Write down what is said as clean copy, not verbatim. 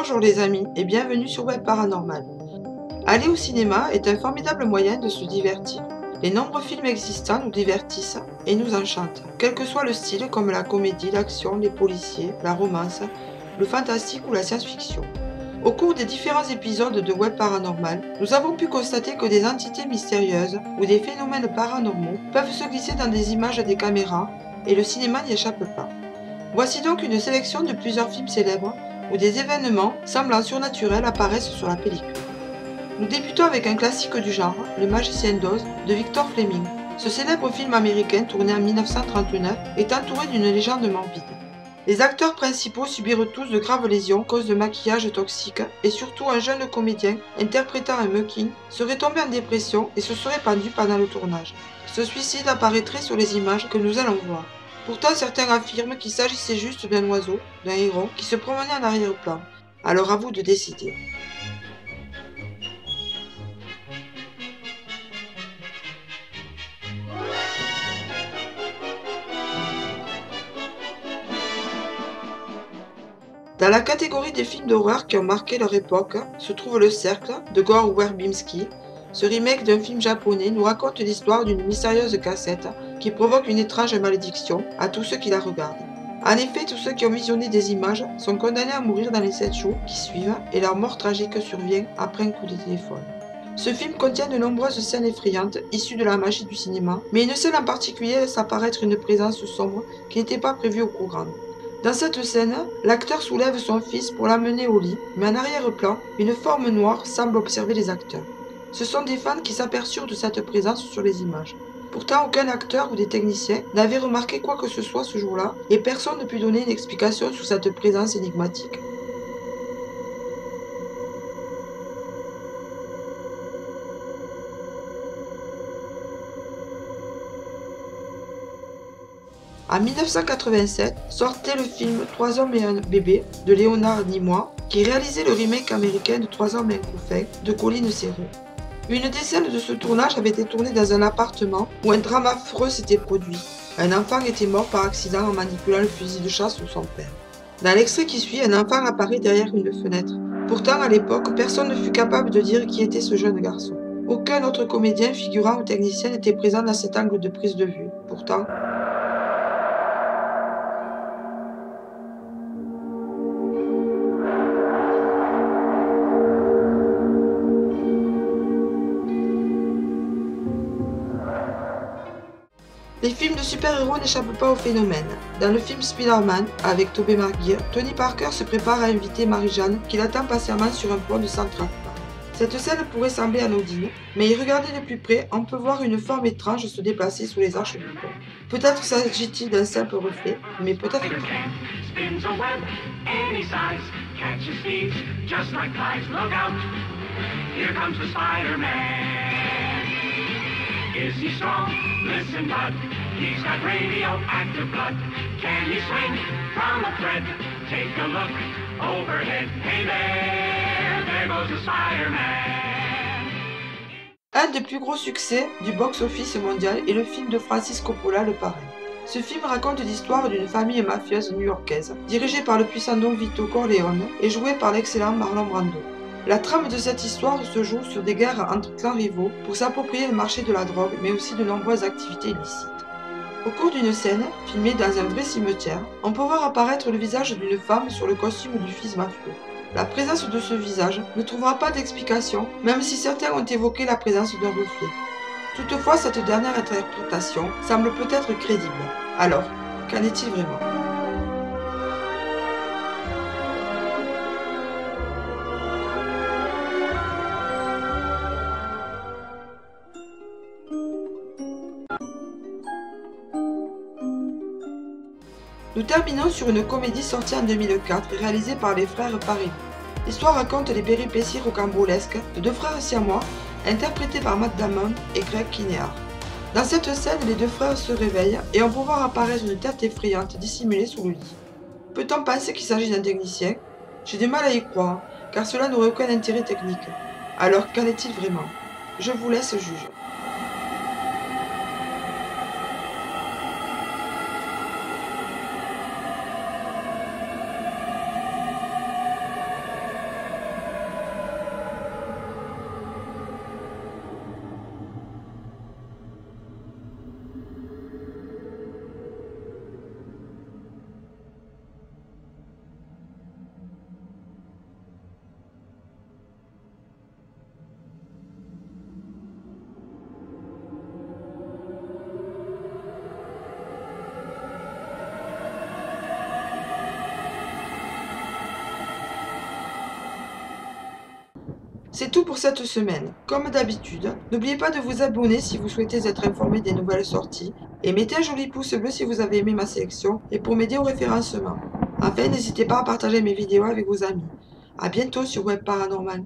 Bonjour les amis et bienvenue sur Web Paranormal. Aller au cinéma est un formidable moyen de se divertir. Les nombreux films existants nous divertissent et nous enchantent, quel que soit le style comme la comédie, l'action, les policiers, la romance, le fantastique ou la science-fiction. Au cours des différents épisodes de Web Paranormal, nous avons pu constater que des entités mystérieuses ou des phénomènes paranormaux peuvent se glisser dans des images des caméras et le cinéma n'y échappe pas. Voici donc une sélection de plusieurs films célèbres où des événements semblant surnaturels apparaissent sur la pellicule. Nous débutons avec un classique du genre, Le Magicien d'Oz de Victor Fleming. Ce célèbre film américain tourné en 1939 est entouré d'une légende morbide. Les acteurs principaux subirent tous de graves lésions à cause de maquillage toxique et surtout un jeune comédien interprétant un mugging serait tombé en dépression et se serait pendu pendant le tournage. Ce suicide apparaîtrait sur les images que nous allons voir. Pourtant, certains affirment qu'il s'agissait juste d'un oiseau, d'un héron, qui se promenait en arrière-plan. Alors à vous de décider. Dans la catégorie des films d'horreur qui ont marqué leur époque se trouve Le Cercle de Gore Verbinski. Ce remake d'un film japonais nous raconte l'histoire d'une mystérieuse cassette qui provoque une étrange malédiction à tous ceux qui la regardent. En effet, tous ceux qui ont visionné des images sont condamnés à mourir dans les 7 jours qui suivent et leur mort tragique survient après un coup de téléphone. Ce film contient de nombreuses scènes effrayantes issues de la magie du cinéma, mais une scène en particulier laisse apparaître une présence sombre qui n'était pas prévue au programme. Dans cette scène, l'acteur soulève son fils pour l'amener au lit, mais en arrière-plan, une forme noire semble observer les acteurs. Ce sont des fans qui s'aperçurent de cette présence sur les images. Pourtant, aucun acteur ou des techniciens n'avait remarqué quoi que ce soit ce jour-là, et personne ne put donner une explication sur cette présence énigmatique. En 1987, sortait le film 3 hommes et un bébé de Léonard Nimoy, qui réalisait le remake américain de 3 hommes et un couffin de Colin Serrault. Une des scènes de ce tournage avait été tournée dans un appartement où un drame affreux s'était produit. Un enfant était mort par accident en manipulant le fusil de chasse de son père. Dans l'extrait qui suit, un enfant apparaît derrière une fenêtre. Pourtant, à l'époque, personne ne fut capable de dire qui était ce jeune garçon. Aucun autre comédien, figurant ou technicien n'était présent dans cet angle de prise de vue. Pourtant, les films de super-héros n'échappent pas au phénomène. Dans le film Spider-Man, avec Tobey Maguire, Tony Parker se prépare à inviter Mary-Jane, qu'il attend patiemment sur un pont de Central Park. Cette scène pourrait sembler anodine, mais y regarder de plus près, on peut voir une forme étrange se déplacer sous les arches du pont. Peut-être s'agit-il d'un simple reflet, mais peut-être pas. Is he strong? Listen, bud. He's got radioactive blood. Can he swing from a thread? Take a look overhead. Hey there goes the Spider-Man. Un des plus gros succès du box-office mondial est le film de Francis Coppola, Le Parrain. Ce film raconte l'histoire d'une famille mafieuse new-yorkaise, dirigée par le puissant Don Vito Corleone et jouée par l'excellent Marlon Brando. La trame de cette histoire se joue sur des guerres entre clans rivaux pour s'approprier le marché de la drogue, mais aussi de nombreuses activités illicites. Au cours d'une scène, filmée dans un vrai cimetière, on peut voir apparaître le visage d'une femme sur le costume du fils mafieux. La présence de ce visage ne trouvera pas d'explication, même si certains ont évoqué la présence d'un reflet. Toutefois, cette dernière interprétation semble peut-être crédible. Alors, qu'en est-il vraiment ? Nous terminons sur une comédie sortie en 2004 réalisée par les frères Farrelly. L'histoire raconte les péripéties rocambolesques de 2 frères siamois interprétés par Matt Damon et Greg Kinnear. Dans cette scène, les 2 frères se réveillent et on peut voir apparaître une tête effrayante dissimulée sous le lit. Peut-on penser qu'il s'agit d'un technicien? J'ai du mal à y croire, car cela n'aurait aucun intérêt technique. Alors qu'en est-il vraiment? Je vous laisse juger. C'est tout pour cette semaine. Comme d'habitude, n'oubliez pas de vous abonner si vous souhaitez être informé des nouvelles sorties et mettez un joli pouce bleu si vous avez aimé ma sélection et pour m'aider au référencement. Enfin, n'hésitez pas à partager mes vidéos avec vos amis. À bientôt sur Web Paranormal.